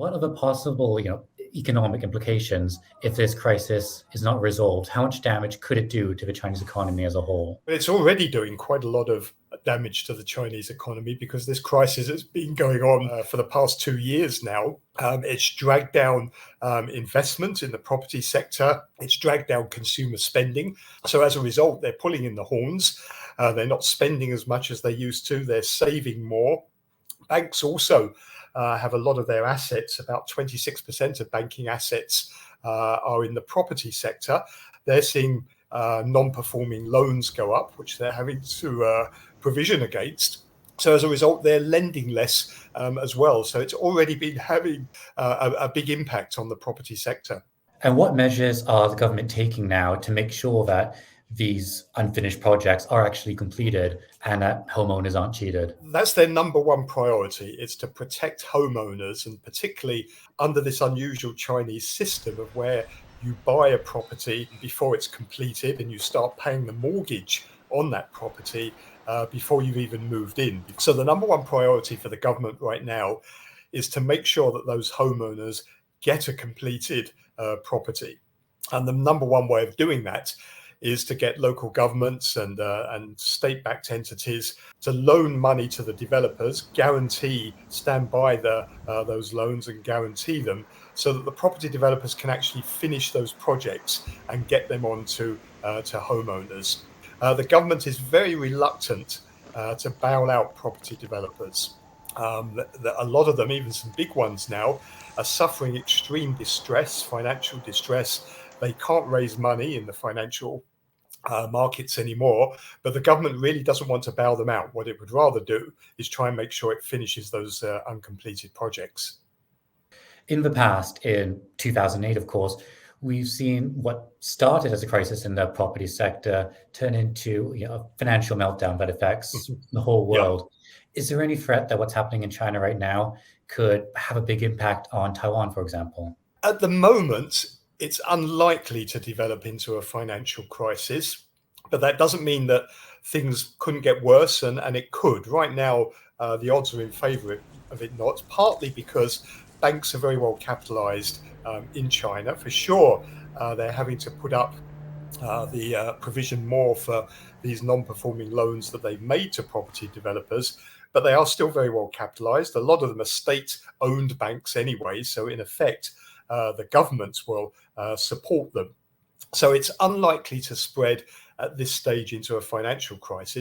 What are the possible, economic implications if this crisis is not resolved? How much damage could it do to the Chinese economy as a whole? It's already doing quite a lot of damage to the Chinese economy because this crisis has been going on for the past 2 years now. It's dragged down investment in the property sector. It's dragged down consumer spending. So as a result, they're pulling in the horns. They're not spending as much as they used to. They're saving more. Banks also have a lot of their assets. About 26% of banking assets are in the property sector. They're seeing non-performing loans go up, which they're having to provision against. So as a result, they're lending less as well. So it's already been having a big impact on the property sector. And what measures are the government taking now to make sure that these unfinished projects are actually completed and that homeowners aren't cheated? That's their number one priority. It's to protect homeowners, and particularly under this unusual Chinese system of where you buy a property before it's completed and you start paying the mortgage on that property before you've even moved in. So the number one priority for the government right now is to make sure that those homeowners get a completed property. And the number one way of doing that is to get local governments and state-backed entities to loan money to the developers, stand by those loans and guarantee them, so that the property developers can actually finish those projects and get them on to homeowners. The government is very reluctant to bail out property developers. A lot of them, even some big ones now, are suffering extreme distress, financial distress. They can't raise money in the financial markets anymore, but the government really doesn't want to bail them out. What it would rather do is try and make sure it finishes those uncompleted projects. In the past, in 2008, of course, we've seen what started as a crisis in the property sector turn into a financial meltdown that affects the whole world. Yeah. Is there any threat that what's happening in China right now could have a big impact on Taiwan, for example? At the moment, it's unlikely to develop into a financial crisis, but that doesn't mean that things couldn't get worse, and it could. Right now, the odds are in favor of it not, partly because banks are very well capitalized in China. For sure, they're having to put up the provision more for these non-performing loans that they've made to property developers, but they are still very well capitalized. A lot of them are state-owned banks anyway, so in effect, the governments will support them. So it's unlikely to spread at this stage into a financial crisis.